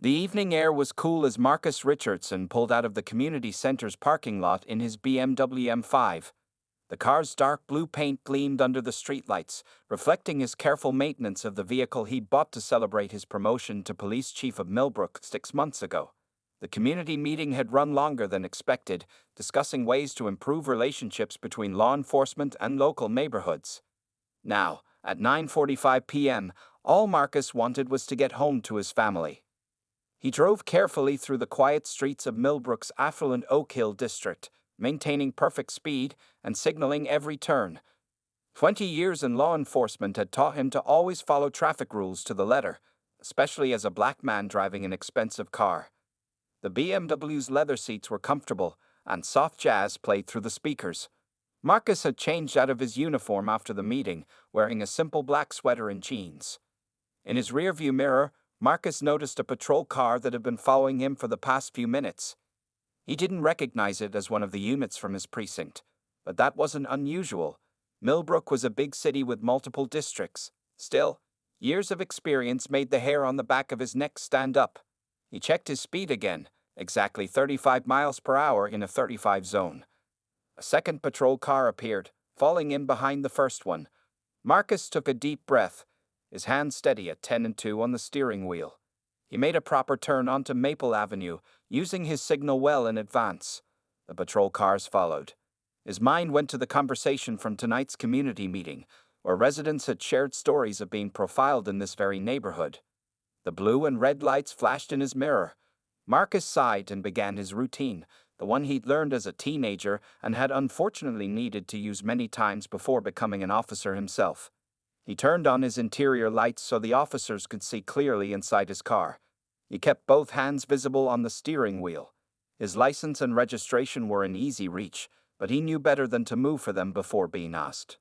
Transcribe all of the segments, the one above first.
The evening air was cool as Marcus Richardson pulled out of the community center's parking lot in his BMW M5. The car's dark blue paint gleamed under the streetlights, reflecting his careful maintenance of the vehicle he'd bought to celebrate his promotion to police chief of Millbrook 6 months ago. The community meeting had run longer than expected, discussing ways to improve relationships between law enforcement and local neighborhoods. Now, at 9:45 p.m., all Marcus wanted was to get home to his family. He drove carefully through the quiet streets of Millbrook's affluent Oak Hill district, maintaining perfect speed and signaling every turn. 20 years in law enforcement had taught him to always follow traffic rules to the letter, especially as a black man driving an expensive car. The BMW's leather seats were comfortable, and soft jazz played through the speakers. Marcus had changed out of his uniform after the meeting, wearing a simple black sweater and jeans. In his rearview mirror, Marcus noticed a patrol car that had been following him for the past few minutes. He didn't recognize it as one of the units from his precinct, but that wasn't unusual. Millbrook was a big city with multiple districts. Still, years of experience made the hair on the back of his neck stand up. He checked his speed again, exactly 35 miles per hour in a 35 zone. A second patrol car appeared, falling in behind the first one. Marcus took a deep breath, his hand steady at 10 and 2 on the steering wheel. He made a proper turn onto Maple Avenue, using his signal well in advance. The patrol cars followed. His mind went to the conversation from tonight's community meeting, where residents had shared stories of being profiled in this very neighborhood. The blue and red lights flashed in his mirror. Marcus sighed and began his routine, the one he'd learned as a teenager and had unfortunately needed to use many times before becoming an officer himself. He turned on his interior lights so the officers could see clearly inside his car. He kept both hands visible on the steering wheel. His license and registration were in easy reach, but he knew better than to move for them before being asked.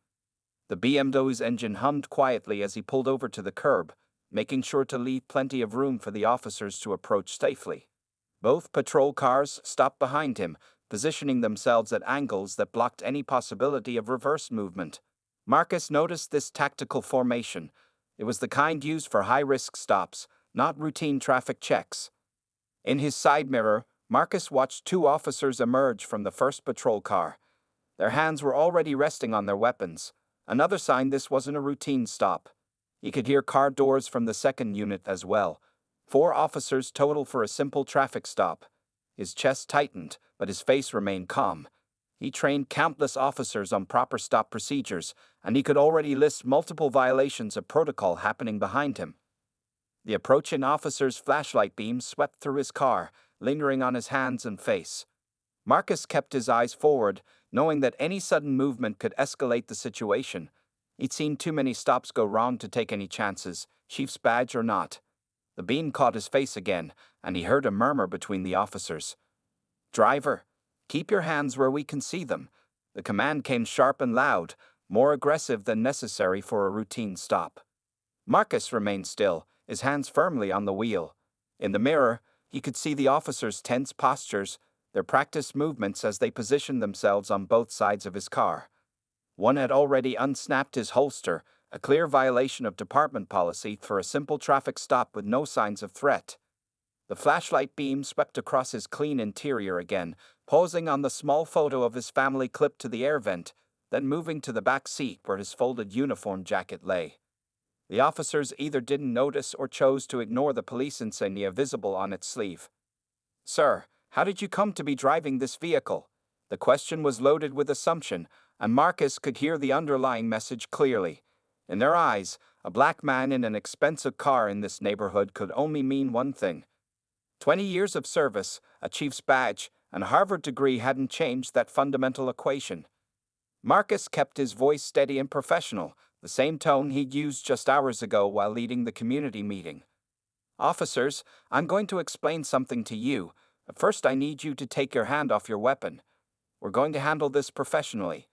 The BMW's engine hummed quietly as he pulled over to the curb, making sure to leave plenty of room for the officers to approach safely. Both patrol cars stopped behind him, positioning themselves at angles that blocked any possibility of reverse movement. Marcus noticed this tactical formation. It was the kind used for high-risk stops, not routine traffic checks. In his side mirror, Marcus watched two officers emerge from the first patrol car. Their hands were already resting on their weapons, another sign this wasn't a routine stop. He could hear car doors from the second unit as well. 4 officers total for a simple traffic stop. His chest tightened, but his face remained calm. He trained countless officers on proper stop procedures, and he could already list multiple violations of protocol happening behind him. The approaching officer's flashlight beams swept through his car, lingering on his hands and face. Marcus kept his eyes forward, knowing that any sudden movement could escalate the situation. He'd seen too many stops go wrong to take any chances, chief's badge or not. The beam caught his face again, and he heard a murmur between the officers. "Driver, keep your hands where we can see them." The command came sharp and loud, more aggressive than necessary for a routine stop. Marcus remained still, his hands firmly on the wheel. In the mirror, he could see the officers' tense postures, their practiced movements as they positioned themselves on both sides of his car. One had already unsnapped his holster, a clear violation of department policy for a simple traffic stop with no signs of threat. The flashlight beam swept across his clean interior again, pausing on the small photo of his family clipped to the air vent, then moving to the back seat where his folded uniform jacket lay. The officers either didn't notice or chose to ignore the police insignia visible on its sleeve. "Sir, how did you come to be driving this vehicle?" The question was loaded with assumption, and Marcus could hear the underlying message clearly. In their eyes, a black man in an expensive car in this neighborhood could only mean one thing. 20 years of service, a chief's badge, and a Harvard degree hadn't changed that fundamental equation. Marcus kept his voice steady and professional, the same tone he'd used just hours ago while leading the community meeting. "Officers, I'm going to explain something to you. But first I need you to take your hand off your weapon. We're going to handle this professionally."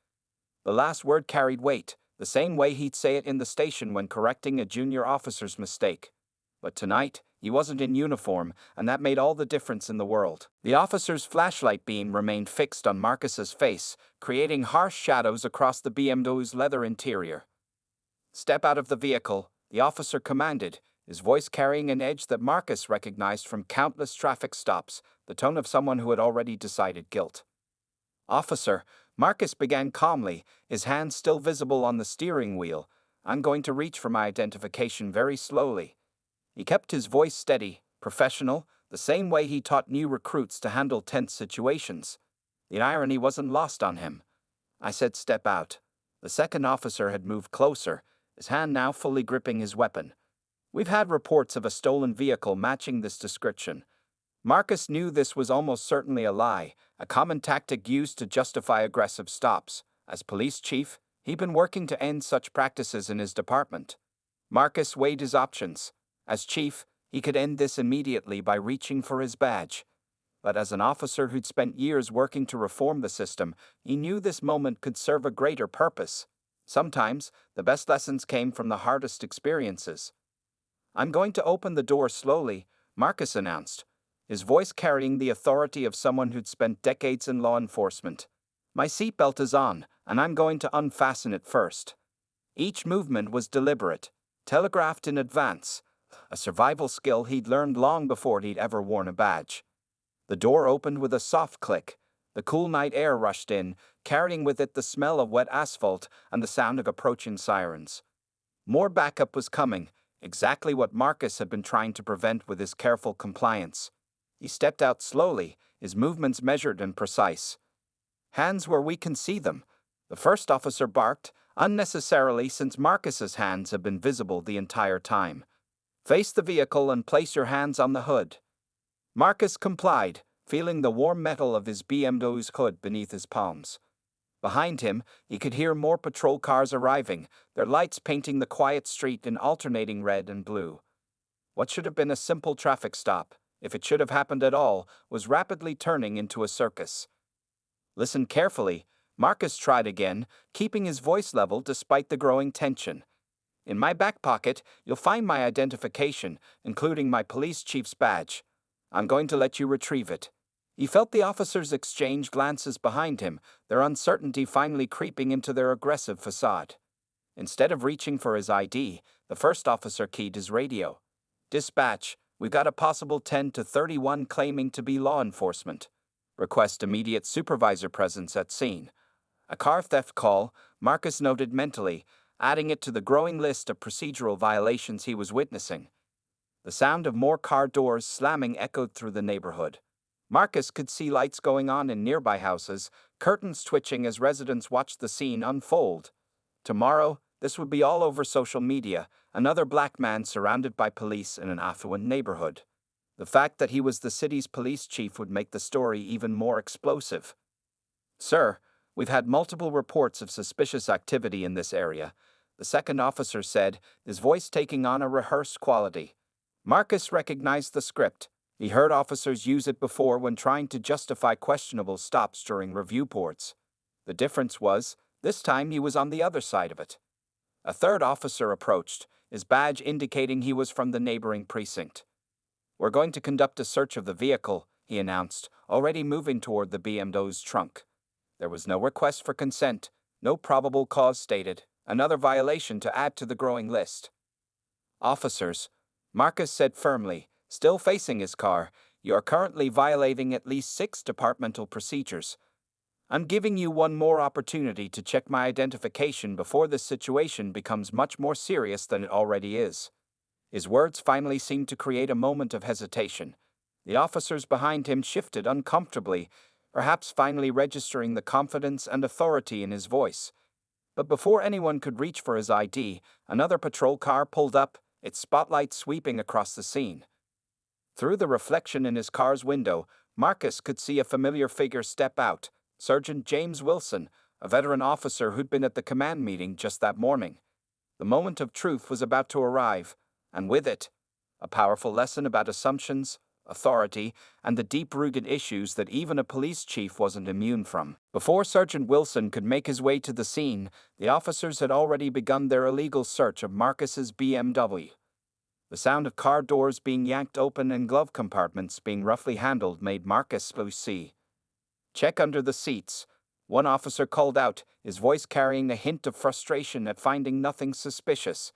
The last word carried weight, the same way he'd say it in the station when correcting a junior officer's mistake. But tonight, he wasn't in uniform, and that made all the difference in the world. The officer's flashlight beam remained fixed on Marcus's face, creating harsh shadows across the BMW's leather interior. "Step out of the vehicle," the officer commanded, his voice carrying an edge that Marcus recognized from countless traffic stops, the tone of someone who had already decided guilt. "Officer," Marcus began calmly, his hands still visible on the steering wheel, "I'm going to reach for my identification very slowly." He kept his voice steady, professional, the same way he taught new recruits to handle tense situations. The irony wasn't lost on him. I said, "Step out." The second officer had moved closer, his hand now fully gripping his weapon. "We've had reports of a stolen vehicle matching this description." Marcus knew this was almost certainly a lie, a common tactic used to justify aggressive stops. As police chief, he'd been working to end such practices in his department. Marcus weighed his options. As chief, he could end this immediately by reaching for his badge. But as an officer who'd spent years working to reform the system, he knew this moment could serve a greater purpose. Sometimes, the best lessons came from the hardest experiences. "I'm going to open the door slowly," Marcus announced, his voice carrying the authority of someone who'd spent decades in law enforcement. "My seatbelt is on, and I'm going to unfasten it first." Each movement was deliberate, telegraphed in advance, a survival skill he'd learned long before he'd ever worn a badge. The door opened with a soft click. The cool night air rushed in, carrying with it the smell of wet asphalt and the sound of approaching sirens. More backup was coming, exactly what Marcus had been trying to prevent with his careful compliance. He stepped out slowly, his movements measured and precise. "Hands where we can see them," the first officer barked, unnecessarily since Marcus's hands had been visible the entire time. "Face the vehicle and place your hands on the hood." Marcus complied, feeling the warm metal of his BMW's hood beneath his palms. Behind him, he could hear more patrol cars arriving, their lights painting the quiet street in alternating red and blue. What should have been a simple traffic stop, if it should have happened at all, was rapidly turning into a circus. "Listen carefully," Marcus tried again, keeping his voice level despite the growing tension. "In my back pocket, you'll find my identification, including my police chief's badge. I'm going to let you retrieve it." He felt the officers exchange glances behind him, their uncertainty finally creeping into their aggressive facade. Instead of reaching for his ID, the first officer keyed his radio. "Dispatch, we've got a possible 10 to 31 claiming to be law enforcement. Request immediate supervisor presence at scene." A car theft call, Marcus noted mentally, adding it to the growing list of procedural violations he was witnessing. The sound of more car doors slamming echoed through the neighborhood. Marcus could see lights going on in nearby houses, curtains twitching as residents watched the scene unfold. Tomorrow, this would be all over social media, another black man surrounded by police in an affluent neighborhood. The fact that he was the city's police chief would make the story even more explosive. "Sir, we've had multiple reports of suspicious activity in this area," the second officer said, his voice taking on a rehearsed quality. Marcus recognized the script. He heard officers use it before when trying to justify questionable stops during review boards. The difference was, this time he was on the other side of it. A third officer approached, his badge indicating he was from the neighboring precinct. "We're going to conduct a search of the vehicle," he announced, already moving toward the BMW's trunk. There was no request for consent, no probable cause stated, another violation to add to the growing list. "Officers," Marcus said firmly, still facing his car, "you are currently violating at least 6 departmental procedures. I'm giving you one more opportunity to check my identification before this situation becomes much more serious than it already is." His words finally seemed to create a moment of hesitation. The officers behind him shifted uncomfortably, perhaps finally registering the confidence and authority in his voice. But before anyone could reach for his ID, another patrol car pulled up, its spotlight sweeping across the scene. Through the reflection in his car's window, Marcus could see a familiar figure step out, Sergeant James Wilson, a veteran officer who'd been at the command meeting just that morning. The moment of truth was about to arrive, and with it, a powerful lesson about assumptions, authority, and the deep-rooted issues that even a police chief wasn't immune from. Before Sergeant Wilson could make his way to the scene, the officers had already begun their illegal search of Marcus's BMW. The sound of car doors being yanked open and glove compartments being roughly handled made Marcus see. "Check under the seats," one officer called out, his voice carrying a hint of frustration at finding nothing suspicious.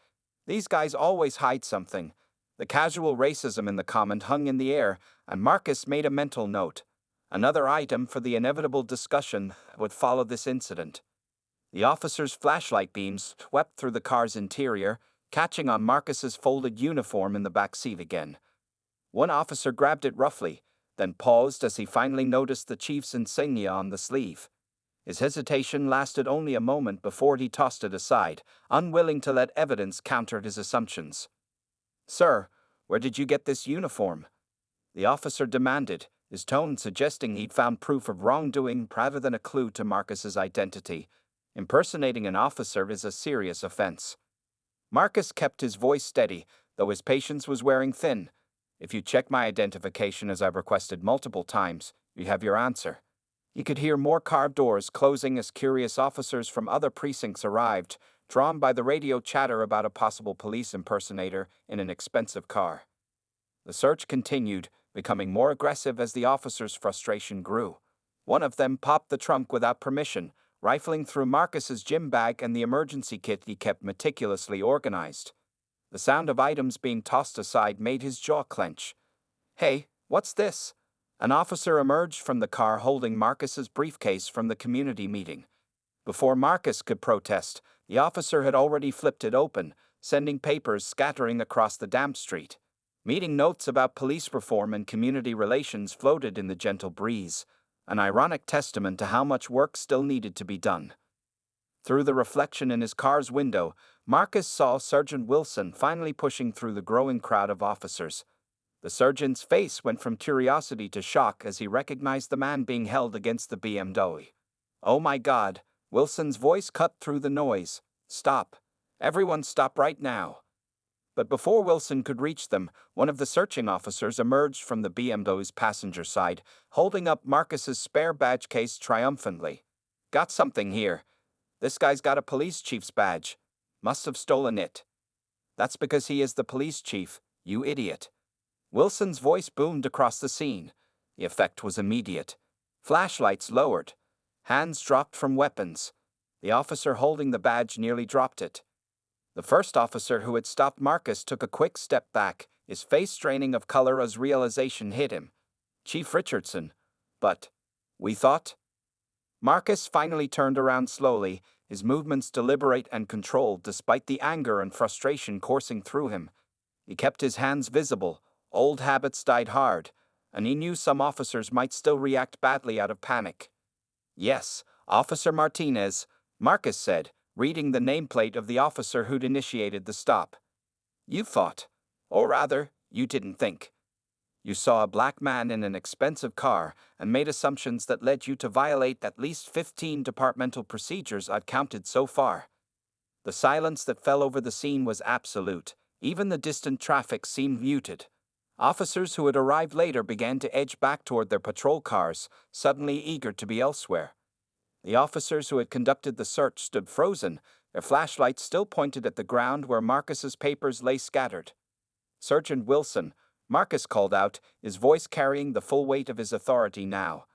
"These guys always hide something." The casual racism in the comment hung in the air, and Marcus made a mental note. Another item for the inevitable discussion would follow this incident. The officer's flashlight beams swept through the car's interior, catching on Marcus's folded uniform in the back seat again. One officer grabbed it roughly, then paused as he finally noticed the chief's insignia on the sleeve. His hesitation lasted only a moment before he tossed it aside, unwilling to let evidence counter his assumptions. "Sir, where did you get this uniform?" the officer demanded, his tone suggesting he'd found proof of wrongdoing rather than a clue to Marcus's identity. Impersonating an officer is a serious offense. Marcus kept his voice steady, though his patience was wearing thin. "If you check my identification as I've requested multiple times, you have your answer." He could hear more car doors closing as curious officers from other precincts arrived, drawn by the radio chatter about a possible police impersonator in an expensive car. The search continued, becoming more aggressive as the officers' frustration grew. One of them popped the trunk without permission, rifling through Marcus's gym bag and the emergency kit he kept meticulously organized. The sound of items being tossed aside made his jaw clench. "Hey, what's this?" An officer emerged from the car holding Marcus's briefcase from the community meeting. Before Marcus could protest, the officer had already flipped it open, sending papers scattering across the damp street. Meeting notes about police reform and community relations floated in the gentle breeze, an ironic testament to how much work still needed to be done. Through the reflection in his car's window, Marcus saw Sergeant Wilson finally pushing through the growing crowd of officers. The sergeant's face went from curiosity to shock as he recognized the man being held against the BMW. "Oh my God," Wilson's voice cut through the noise. "Stop. Everyone stop right now." But before Wilson could reach them, one of the searching officers emerged from the BMW's passenger side, holding up Marcus's spare badge case triumphantly. "Got something here. This guy's got a police chief's badge. Must have stolen it." "That's because he is the police chief, you idiot." Wilson's voice boomed across the scene. The effect was immediate. Flashlights lowered. Hands dropped from weapons. The officer holding the badge nearly dropped it. The first officer who had stopped Marcus took a quick step back, his face straining of color as realization hit him. "Chief Richardson. But we thought—" Marcus finally turned around slowly, his movements deliberate and controlled despite the anger and frustration coursing through him. He kept his hands visible, old habits died hard, and he knew some officers might still react badly out of panic. "Yes, Officer Martinez," Marcus said, reading the nameplate of the officer who'd initiated the stop. "You thought, or rather, you didn't think. You saw a black man in an expensive car and made assumptions that led you to violate at least 15 departmental procedures I'd counted so far." The silence that fell over the scene was absolute. Even the distant traffic seemed muted. Officers who had arrived later began to edge back toward their patrol cars, suddenly eager to be elsewhere. The officers who had conducted the search stood frozen, their flashlights still pointed at the ground where Marcus's papers lay scattered. "Sergeant Wilson," Marcus called out, his voice carrying the full weight of his authority now.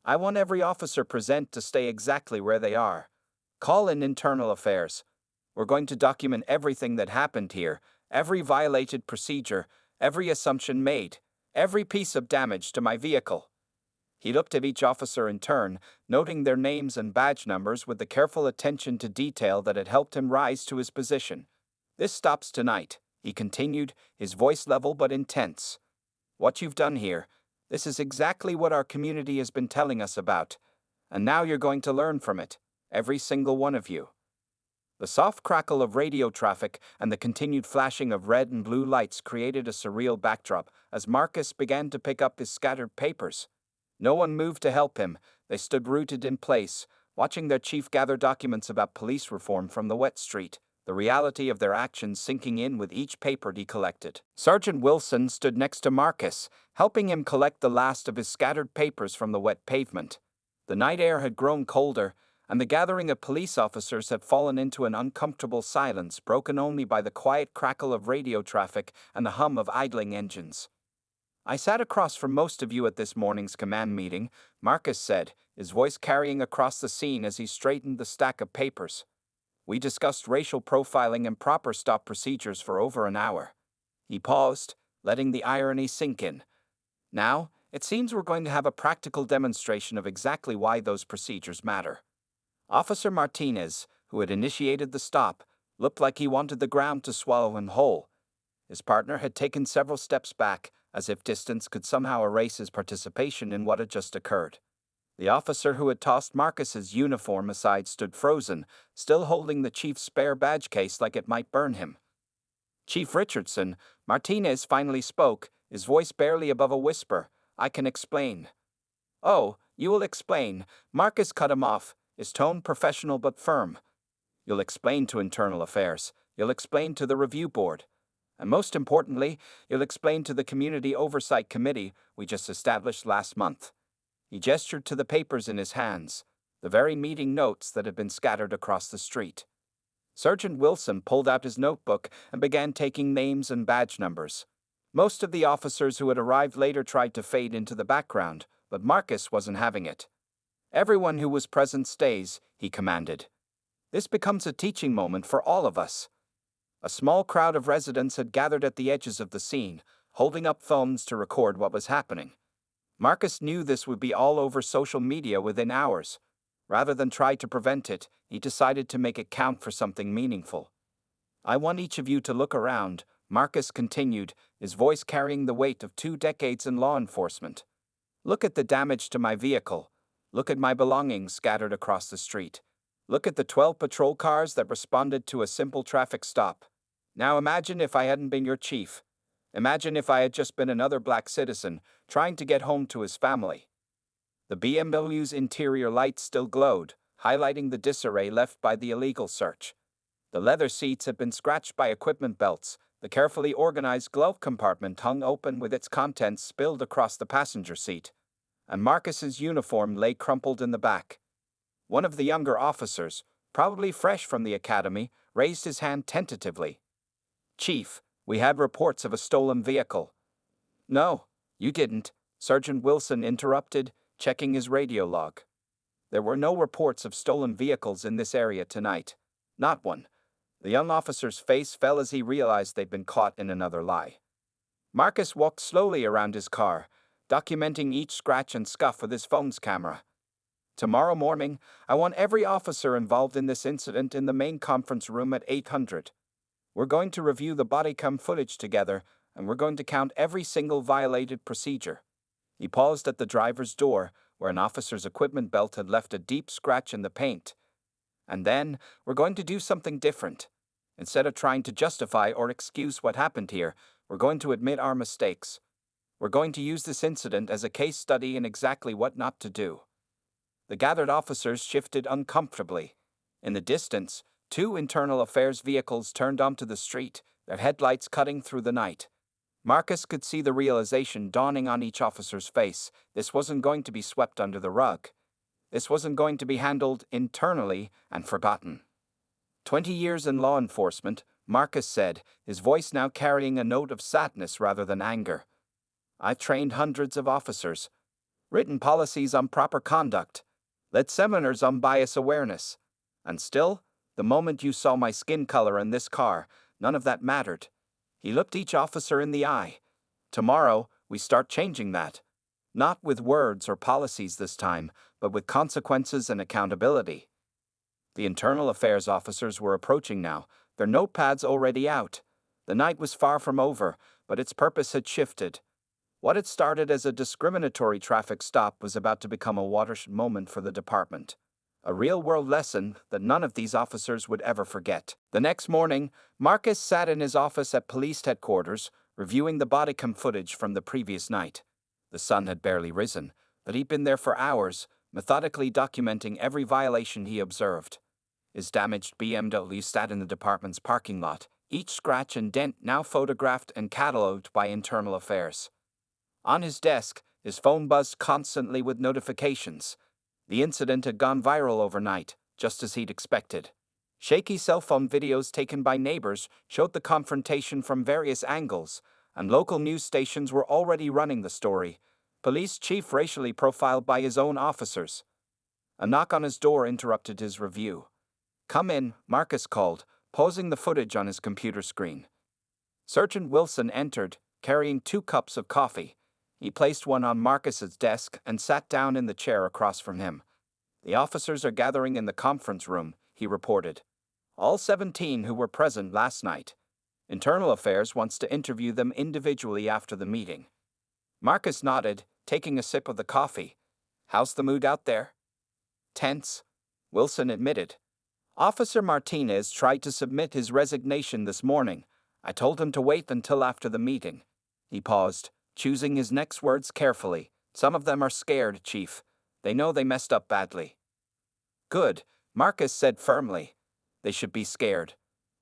"I want every officer present to stay exactly where they are. Call in internal affairs. We're going to document everything that happened here, every violated procedure, every assumption made, every piece of damage to my vehicle." He looked at each officer in turn, noting their names and badge numbers with the careful attention to detail that had helped him rise to his position. "This stops tonight," he continued, his voice level but intense. "What you've done here, this is exactly what our community has been telling us about. And now you're going to learn from it, every single one of you." The soft crackle of radio traffic and the continued flashing of red and blue lights created a surreal backdrop as Marcus began to pick up his scattered papers. No one moved to help him. They stood rooted in place, watching their chief gather documents about police reform from the wet street, the reality of their actions sinking in with each paper he collected. Sergeant Wilson stood next to Marcus, helping him collect the last of his scattered papers from the wet pavement. The night air had grown colder, and the gathering of police officers had fallen into an uncomfortable silence broken only by the quiet crackle of radio traffic and the hum of idling engines. "I sat across from most of you at this morning's command meeting," Marcus said, his voice carrying across the scene as he straightened the stack of papers. "We discussed racial profiling and proper stop procedures for over an hour." He paused, letting the irony sink in. Now, it seems we're going to have a practical demonstration of exactly why those procedures matter. Officer Martinez, who had initiated the stop, looked like he wanted the ground to swallow him whole. His partner had taken several steps back, as if distance could somehow erase his participation in what had just occurred. The officer who had tossed Marcus's uniform aside stood frozen, still holding the chief's spare badge case like it might burn him. Chief Richardson, Martinez finally spoke, his voice barely above a whisper. "I can explain." "Oh, you will explain." Marcus cut him off, his tone professional but firm. "You'll explain to Internal Affairs. You'll explain to the review board. And most importantly, you'll explain to the Community Oversight Committee we just established last month." He gestured to the papers in his hands, the very meeting notes that had been scattered across the street. Sergeant Wilson pulled out his notebook and began taking names and badge numbers. Most of the officers who had arrived later tried to fade into the background, but Marcus wasn't having it. "Everyone who was present stays," he commanded. "This becomes a teaching moment for all of us." A small crowd of residents had gathered at the edges of the scene, holding up phones to record what was happening. Marcus knew this would be all over social media within hours. Rather than try to prevent it, he decided to make it count for something meaningful. "I want each of you to look around," Marcus continued, his voice carrying the weight of 2 decades in law enforcement. "Look at the damage to my vehicle. Look at my belongings scattered across the street. Look at the 12 patrol cars that responded to a simple traffic stop. Now imagine if I hadn't been your chief. Imagine if I had just been another black citizen trying to get home to his family." The BMW's interior lights still glowed, highlighting the disarray left by the illegal search. The leather seats had been scratched by equipment belts, the carefully organized glove compartment hung open with its contents spilled across the passenger seat, and Marcus's uniform lay crumpled in the back. One of the younger officers, probably fresh from the academy, raised his hand tentatively. "Chief, we had reports of a stolen vehicle." "No, you didn't," Sergeant Wilson interrupted, checking his radio log. "There were no reports of stolen vehicles in this area tonight. Not one." The young officer's face fell as he realized they'd been caught in another lie. Marcus walked slowly around his car, documenting each scratch and scuff with his phone's camera. "Tomorrow morning, I want every officer involved in this incident in the main conference room at 800. We're going to review the body cam footage together, and we're going to count every single violated procedure." He paused at the driver's door, where an officer's equipment belt had left a deep scratch in the paint. "And then, we're going to do something different. Instead of trying to justify or excuse what happened here, we're going to admit our mistakes. We're going to use this incident as a case study in exactly what not to do." The gathered officers shifted uncomfortably. In the distance, 2 Internal Affairs vehicles turned onto the street, their headlights cutting through the night. Marcus could see the realization dawning on each officer's face. This wasn't going to be swept under the rug. This wasn't going to be handled internally and forgotten. 20 years in law enforcement, Marcus said, his voice now carrying a note of sadness rather than anger. "I've trained hundreds of officers, written policies on proper conduct, led seminars on bias awareness. And still, the moment you saw my skin color in this car, none of that mattered." He looked each officer in the eye. "Tomorrow, we start changing that. Not with words or policies this time, but with consequences and accountability." The Internal Affairs officers were approaching now, their notepads already out. The night was far from over, but its purpose had shifted. What had started as a discriminatory traffic stop was about to become a watershed moment for the department. A real-world lesson that none of these officers would ever forget. The next morning, Marcus sat in his office at police headquarters, reviewing the body cam footage from the previous night. The sun had barely risen, but he'd been there for hours, methodically documenting every violation he observed. His damaged BMW sat in the department's parking lot, each scratch and dent now photographed and catalogued by Internal Affairs. On his desk, his phone buzzed constantly with notifications. The incident had gone viral overnight, just as he'd expected. Shaky cell phone videos taken by neighbors showed the confrontation from various angles, and local news stations were already running the story. Police chief racially profiled by his own officers. A knock on his door interrupted his review. "Come in," Marcus called, pausing the footage on his computer screen. Sergeant Wilson entered, carrying 2 cups of coffee. He placed one on Marcus's desk and sat down in the chair across from him. "The officers are gathering in the conference room," he reported. "All 17 who were present last night. Internal Affairs wants to interview them individually after the meeting." Marcus nodded, taking a sip of the coffee. "How's the mood out there?" "Tense," Wilson admitted. "Officer Martinez tried to submit his resignation this morning. I told him to wait until after the meeting." He paused, choosing his next words carefully. "Some of them are scared, Chief. They know they messed up badly." "Good," Marcus said firmly. "They should be scared.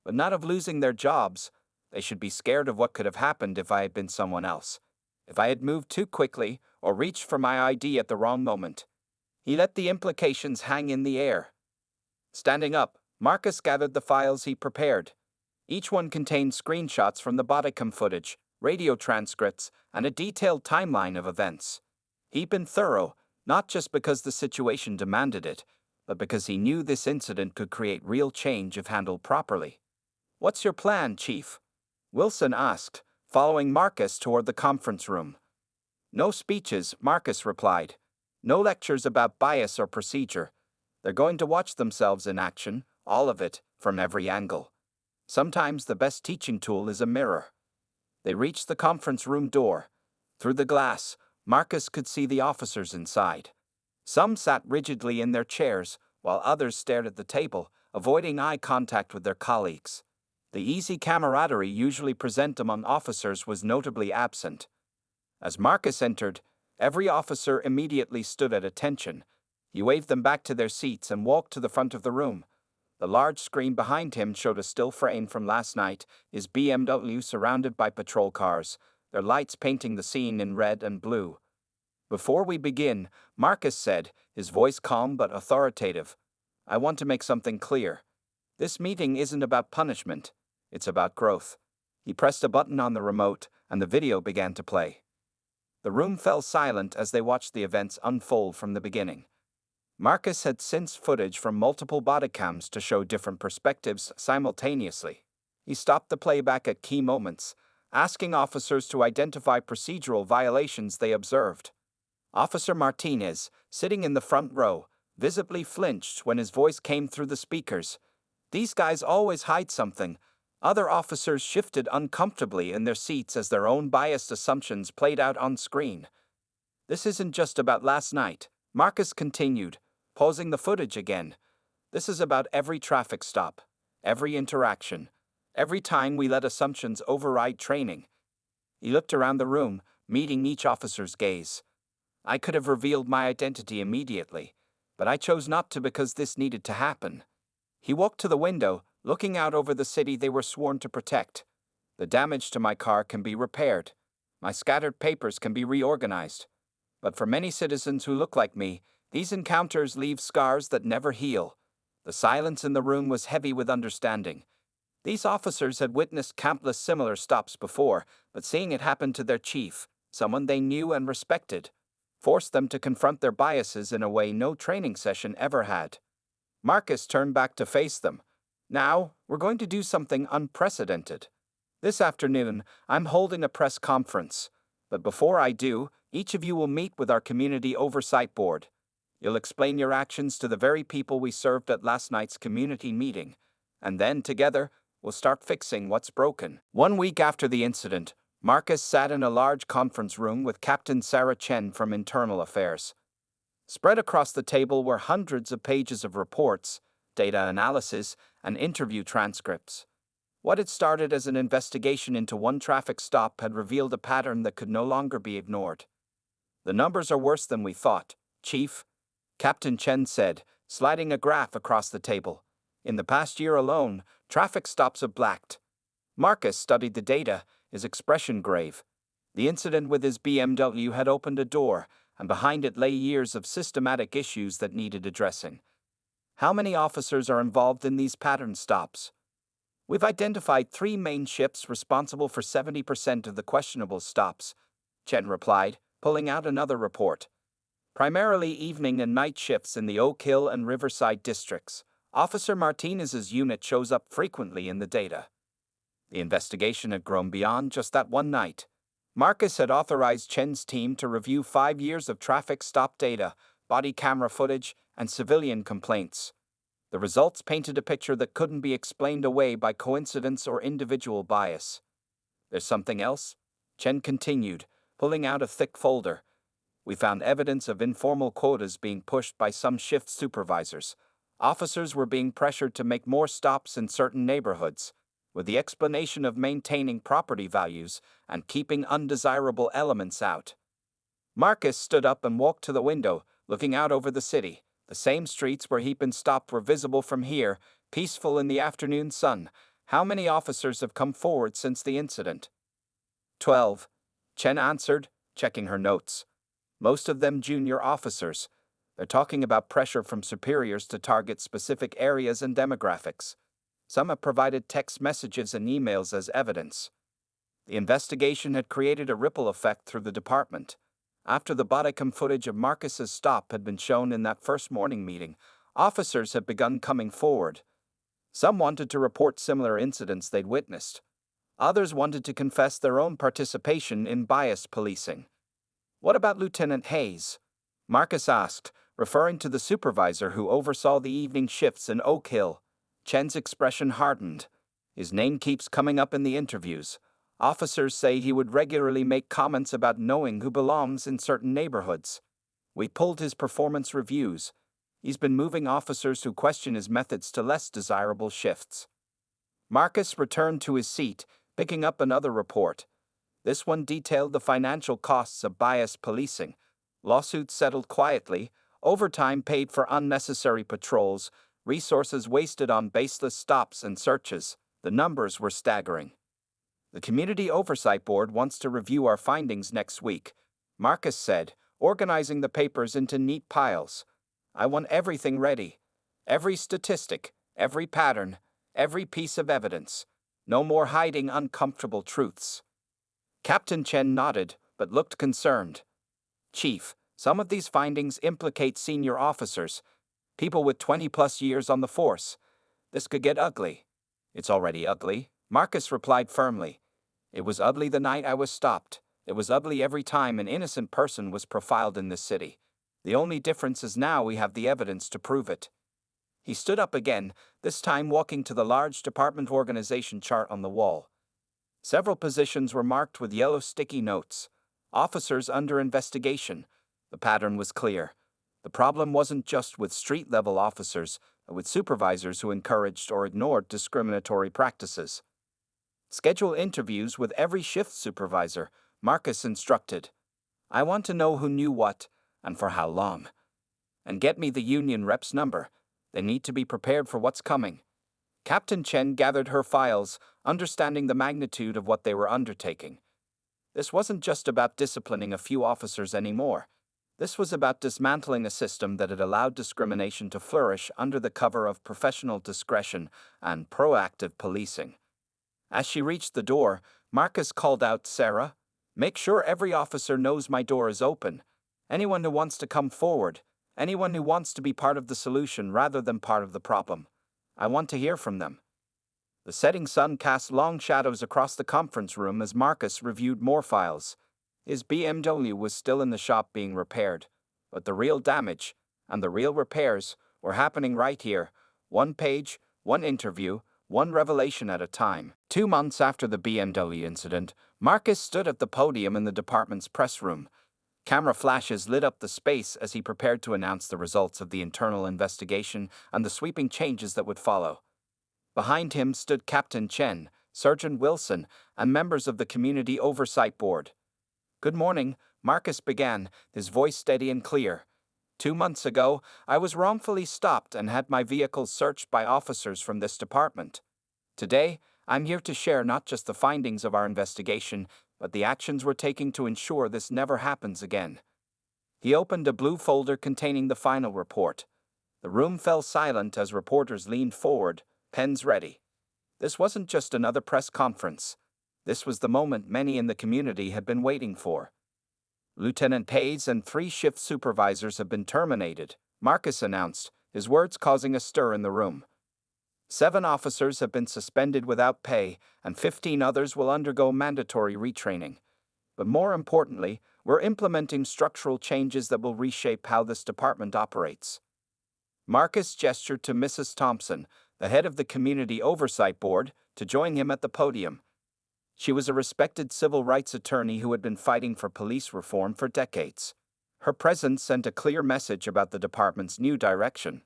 But not of losing their jobs. They should be scared of what could have happened if I had been someone else. If I had moved too quickly or reached for my ID at the wrong moment." He let the implications hang in the air. Standing up, Marcus gathered the files he prepared. Each one contained screenshots from the bodycam footage, radio transcripts, and a detailed timeline of events. He'd been thorough, not just because the situation demanded it, but because he knew this incident could create real change if handled properly. "What's your plan, Chief?" Wilson asked, following Marcus toward the conference room. "No speeches," Marcus replied. "No lectures about bias or procedure. They're going to watch themselves in action, all of it, from every angle. Sometimes the best teaching tool is a mirror." They reached the conference room door. Through the glass, Marcus could see the officers inside. Some sat rigidly in their chairs, while others stared at the table, avoiding eye contact with their colleagues. The easy camaraderie usually present among officers was notably absent. As Marcus entered, every officer immediately stood at attention. He waved them back to their seats and walked to the front of the room. The large screen behind him showed a still frame from last night, his BMW surrounded by patrol cars, their lights painting the scene in red and blue. "Before we begin," Marcus said, his voice calm but authoritative, "I want to make something clear. This meeting isn't about punishment. It's about growth." He pressed a button on the remote, and the video began to play. The room fell silent as they watched the events unfold from the beginning. Marcus had synced footage from multiple bodycams to show different perspectives simultaneously. He stopped the playback at key moments, asking officers to identify procedural violations they observed. Officer Martinez, sitting in the front row, visibly flinched when his voice came through the speakers. "These guys always hide something." Other officers shifted uncomfortably in their seats as their own biased assumptions played out on screen. "This isn't just about last night," Marcus continued, pausing the footage again. "This is about every traffic stop, every interaction, every time we let assumptions override training." He looked around the room, meeting each officer's gaze. "I could have revealed my identity immediately, but I chose not to because this needed to happen." He walked to the window, looking out over the city they were sworn to protect. "The damage to my car can be repaired. My scattered papers can be reorganized. But for many citizens who look like me, these encounters leave scars that never heal." The silence in the room was heavy with understanding. These officers had witnessed countless similar stops before, but seeing it happen to their chief, someone they knew and respected, forced them to confront their biases in a way no training session ever had. Marcus turned back to face them. "Now, we're going to do something unprecedented. This afternoon, I'm holding a press conference. But before I do, each of you will meet with our Community Oversight Board. You'll explain your actions to the very people we served at last night's community meeting. And then, together, we'll start fixing what's broken." 1 week after the incident, Marcus sat in a large conference room with Captain Sarah Chen from Internal Affairs. Spread across the table were hundreds of pages of reports, data analysis, and interview transcripts. What had started as an investigation into one traffic stop had revealed a pattern that could no longer be ignored. "The numbers are worse than we thought, Chief," Captain Chen said, sliding a graph across the table. "In the past year alone, traffic stops have blacked." Marcus studied the data, his expression grave. The incident with his BMW had opened a door, and behind it lay years of systematic issues that needed addressing. "How many officers are involved in these pattern stops?" "We've identified 3 main shifts responsible for 70% of the questionable stops," Chen replied, pulling out another report. "Primarily evening and night shifts in the Oak Hill and Riverside districts. Officer Martinez's unit shows up frequently in the data." The investigation had grown beyond just that one night. Marcus had authorized Chen's team to review 5 years of traffic stop data, body camera footage, and civilian complaints. The results painted a picture that couldn't be explained away by coincidence or individual bias. There's something else? Chen continued, pulling out a thick folder. We found evidence of informal quotas being pushed by some shift supervisors. Officers were being pressured to make more stops in certain neighborhoods, with the explanation of maintaining property values and keeping undesirable elements out. Marcus stood up and walked to the window, looking out over the city. The same streets where he'd been stopped were visible from here, peaceful in the afternoon sun. How many officers have come forward since the incident? 12. Chen answered, checking her notes. Most of them junior officers. They're talking about pressure from superiors to target specific areas and demographics. Some have provided text messages and emails as evidence. The investigation had created a ripple effect through the department. After the bodycam footage of Marcus's stop had been shown in that first morning meeting, officers had begun coming forward. Some wanted to report similar incidents they'd witnessed. Others wanted to confess their own participation in biased policing. What about Lieutenant Hayes? Marcus asked, referring to the supervisor who oversaw the evening shifts in Oak Hill. Chen's expression hardened. His name keeps coming up in the interviews. Officers say he would regularly make comments about knowing who belongs in certain neighborhoods. We pulled his performance reviews. He's been moving officers who question his methods to less desirable shifts. Marcus returned to his seat, picking up another report. This one detailed the financial costs of biased policing. Lawsuits settled quietly, overtime paid for unnecessary patrols, resources wasted on baseless stops and searches. The numbers were staggering. The Community Oversight Board wants to review our findings next week, Marcus said, organizing the papers into neat piles. I want everything ready. Every statistic, every pattern, every piece of evidence. No more hiding uncomfortable truths. Captain Chen nodded, but looked concerned. Chief, some of these findings implicate senior officers, people with 20-plus years on the force. This could get ugly. It's already ugly, Marcus replied firmly. It was ugly the night I was stopped. It was ugly every time an innocent person was profiled in this city. The only difference is now we have the evidence to prove it. He stood up again, this time walking to the large department organization chart on the wall. Several positions were marked with yellow sticky notes. Officers under investigation. The pattern was clear. The problem wasn't just with street-level officers, but with supervisors who encouraged or ignored discriminatory practices. Schedule interviews with every shift supervisor, Marcus instructed. I want to know who knew what, and for how long. And get me the union rep's number. They need to be prepared for what's coming. Captain Chen gathered her files, understanding the magnitude of what they were undertaking. This wasn't just about disciplining a few officers anymore. This was about dismantling a system that had allowed discrimination to flourish under the cover of professional discretion and proactive policing. As she reached the door, Marcus called out, Sarah, make sure every officer knows my door is open. Anyone who wants to come forward, anyone who wants to be part of the solution rather than part of the problem. I want to hear from them. The setting sun cast long shadows across the conference room as Marcus reviewed more files. His BMW was still in the shop being repaired, but the real damage and the real repairs were happening right here, one page, one interview, one revelation at a time. 2 months after the BMW incident, Marcus stood at the podium in the department's press room. Camera flashes lit up the space as he prepared to announce the results of the internal investigation and the sweeping changes that would follow. Behind him stood Captain Chen, Sergeant Wilson, and members of the Community Oversight Board. Good morning, Marcus began, his voice steady and clear. 2 months ago, I was wrongfully stopped and had my vehicle searched by officers from this department. Today, I'm here to share not just the findings of our investigation, but the actions we're taking to ensure this never happens again. He opened a blue folder containing the final report. The room fell silent as reporters leaned forward, pens ready. This wasn't just another press conference. This was the moment many in the community had been waiting for. Lieutenant Hayes and 3 shift supervisors have been terminated, Marcus announced, his words causing a stir in the room. 7 officers have been suspended without pay, and 15 others will undergo mandatory retraining. But more importantly, we're implementing structural changes that will reshape how this department operates. Marcus gestured to Mrs. Thompson, the head of the Community Oversight Board, to join him at the podium. She was a respected civil rights attorney who had been fighting for police reform for decades. Her presence sent a clear message about the department's new direction.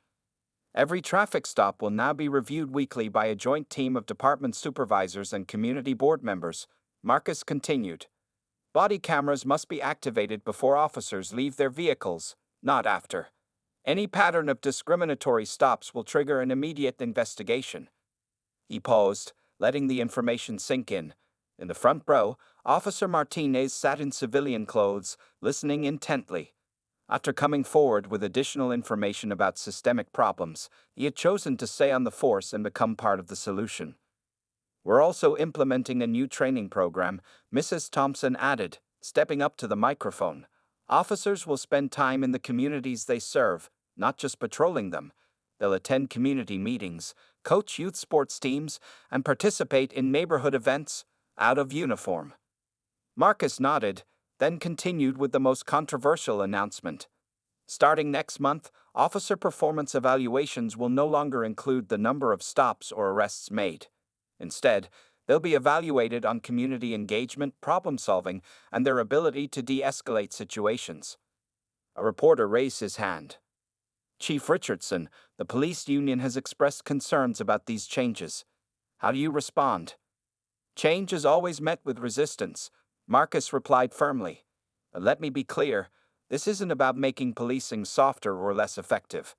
Every traffic stop will now be reviewed weekly by a joint team of department supervisors and community board members, Marcus continued. Body cameras must be activated before officers leave their vehicles, not after. Any pattern of discriminatory stops will trigger an immediate investigation. He paused, letting the information sink in. In the front row, Officer Martinez sat in civilian clothes, listening intently. After coming forward with additional information about systemic problems, he had chosen to stay on the force and become part of the solution. We're also implementing a new training program, Mrs. Thompson added, stepping up to the microphone. Officers will spend time in the communities they serve, not just patrolling them. They'll attend community meetings, coach youth sports teams, and participate in neighborhood events, out of uniform. Marcus nodded, then continued with the most controversial announcement. Starting next month, officer performance evaluations will no longer include the number of stops or arrests made. Instead, they'll be evaluated on community engagement, problem-solving, and their ability to de-escalate situations. A reporter raised his hand. Chief Richardson, the police union has expressed concerns about these changes. How do you respond? Change is always met with resistance, Marcus replied firmly. But let me be clear, this isn't about making policing softer or less effective.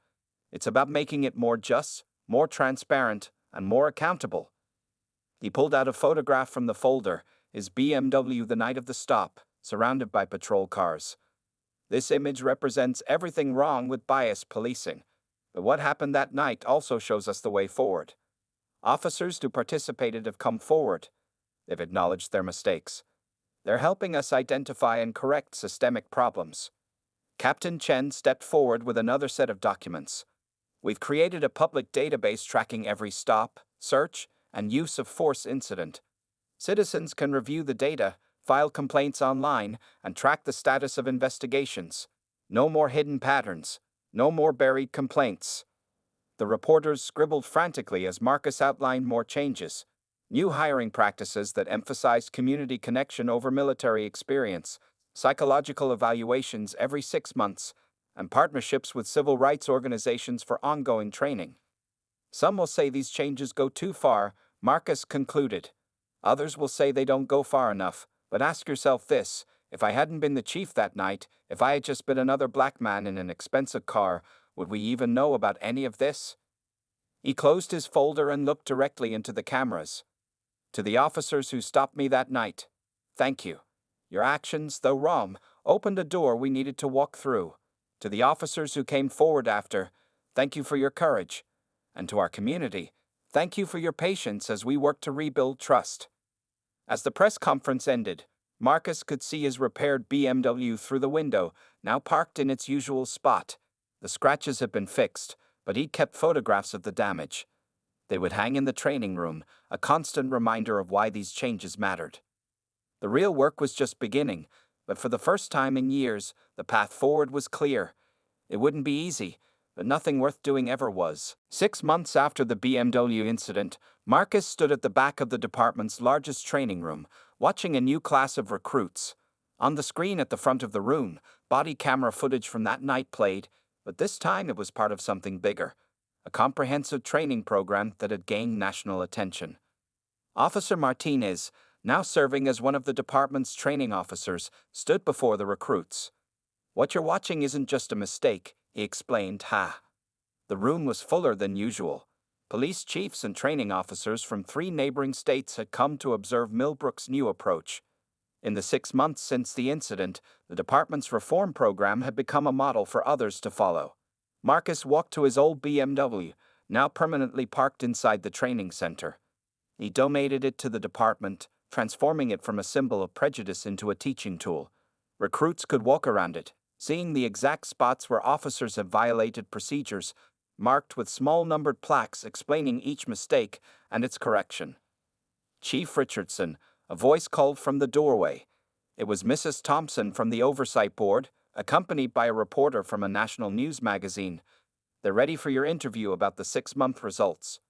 It's about making it more just, more transparent, and more accountable. He pulled out a photograph from the folder, his BMW the night of the stop, surrounded by patrol cars. This image represents everything wrong with biased policing, but what happened that night also shows us the way forward. Officers who participated have come forward. They've acknowledged their mistakes. They're helping us identify and correct systemic problems. Captain Chen stepped forward with another set of documents. We've created a public database tracking every stop, search, and use of force incident. Citizens can review the data, file complaints online, and track the status of investigations. No more hidden patterns. No more buried complaints. The reporters scribbled frantically as Marcus outlined more changes. New hiring practices that emphasized community connection over military experience, psychological evaluations every 6 months, and partnerships with civil rights organizations for ongoing training. Some will say these changes go too far, Marcus concluded. Others will say they don't go far enough, but ask yourself this, if I hadn't been the chief that night, if I had just been another black man in an expensive car, would we even know about any of this? He closed his folder and looked directly into the cameras. To the officers who stopped me that night, thank you. Your actions, though wrong, opened a door we needed to walk through. To the officers who came forward after, thank you for your courage. And to our community, thank you for your patience as we work to rebuild trust. As the press conference ended, Marcus could see his repaired BMW through the window, now parked in its usual spot. The scratches had been fixed, but he'd kept photographs of the damage. They would hang in the training room, a constant reminder of why these changes mattered. The real work was just beginning, but for the first time in years, the path forward was clear. It wouldn't be easy, but nothing worth doing ever was. 6 months after the BMW incident, Marcus stood at the back of the department's largest training room, watching a new class of recruits. On the screen at the front of the room, body camera footage from that night played, but this time it was part of something bigger. A comprehensive training program that had gained national attention. Officer Martinez, now serving as one of the department's training officers, stood before the recruits. What you're watching isn't just a mistake, he explained. The room was fuller than usual. Police chiefs and training officers from 3 neighboring states had come to observe Millbrook's new approach. In the 6 months since the incident, the department's reform program had become a model for others to follow. Marcus walked to his old BMW, now permanently parked inside the training center. He donated it to the department, transforming it from a symbol of prejudice into a teaching tool. Recruits could walk around it, seeing the exact spots where officers have violated procedures, marked with small numbered plaques explaining each mistake and its correction. Chief Richardson, a voice called from the doorway. It was Mrs. Thompson from the Oversight Board, accompanied by a reporter from a national news magazine. "They're ready for your interview about the 6-month results."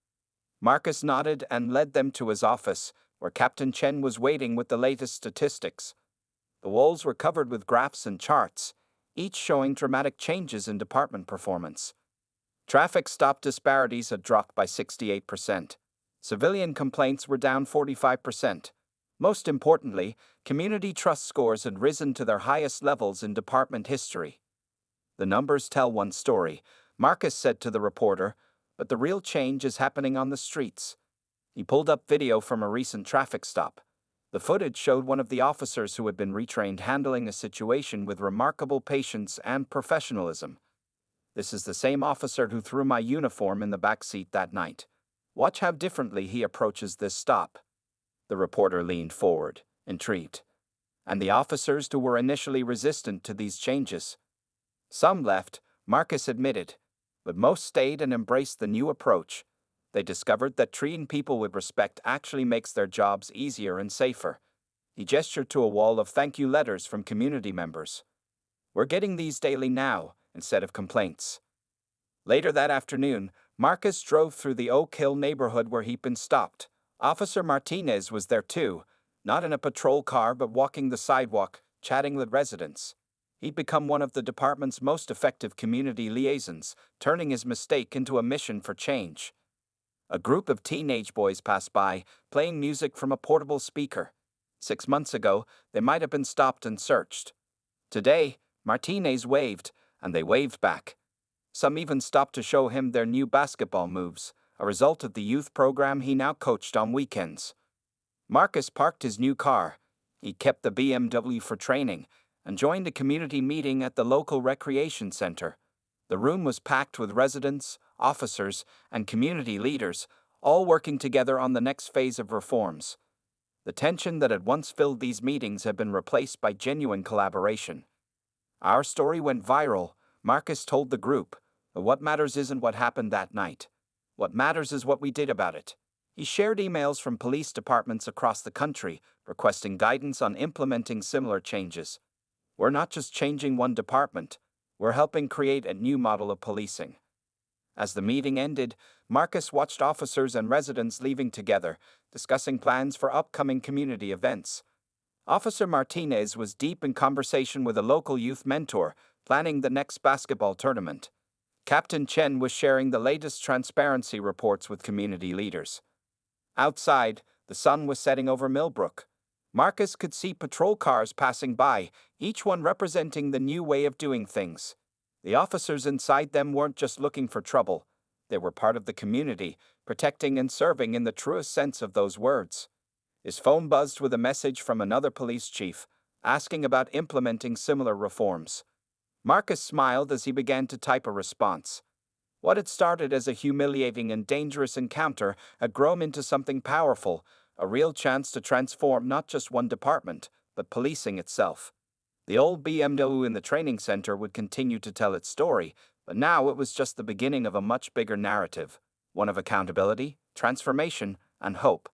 Marcus nodded and led them to his office, where Captain Chen was waiting with the latest statistics. The walls were covered with graphs and charts, each showing dramatic changes in department performance. Traffic stop disparities had dropped by 68%. Civilian complaints were down 45%. Most importantly, community trust scores had risen to their highest levels in department history. "The numbers tell one story," Marcus said to the reporter, "but the real change is happening on the streets." He pulled up video from a recent traffic stop. The footage showed one of the officers who had been retrained handling a situation with remarkable patience and professionalism. "This is the same officer who threw my uniform in the back seat that night. Watch how differently he approaches this stop." The reporter leaned forward, intrigued. "And the officers who were initially resistant to these changes?" "Some left," Marcus admitted, "but most stayed and embraced the new approach. They discovered that treating people with respect actually makes their jobs easier and safer." He gestured to a wall of thank you letters from community members. "We're getting these daily now, instead of complaints." Later that afternoon, Marcus drove through the Oak Hill neighborhood where he'd been stopped. Officer Martinez was there too, not in a patrol car but walking the sidewalk, chatting with residents. He'd become one of the department's most effective community liaisons, turning his mistake into a mission for change. A group of teenage boys passed by, playing music from a portable speaker. 6 months ago, they might have been stopped and searched. Today, Martinez waved, and they waved back. Some even stopped to show him their new basketball moves, a result of the youth program he now coached on weekends. Marcus parked his new car. He kept the BMW for training and joined a community meeting at the local recreation center. The room was packed with residents, officers, and community leaders, all working together on the next phase of reforms. The tension that had once filled these meetings had been replaced by genuine collaboration. "Our story went viral," Marcus told the group, "but what matters isn't what happened that night. What matters is what we did about it." He shared emails from police departments across the country, requesting guidance on implementing similar changes. "We're not just changing one department, we're helping create a new model of policing." As the meeting ended, Marcus watched officers and residents leaving together, discussing plans for upcoming community events. Officer Martinez was deep in conversation with a local youth mentor, planning the next basketball tournament. Captain Chen was sharing the latest transparency reports with community leaders. Outside, the sun was setting over Millbrook. Marcus could see patrol cars passing by, each one representing the new way of doing things. The officers inside them weren't just looking for trouble. They were part of the community, protecting and serving in the truest sense of those words. His phone buzzed with a message from another police chief, asking about implementing similar reforms. Marcus smiled as he began to type a response. What had started as a humiliating and dangerous encounter had grown into something powerful, a real chance to transform not just one department, but policing itself. The old BMW in the training center would continue to tell its story, but now it was just the beginning of a much bigger narrative, one of accountability, transformation, and hope.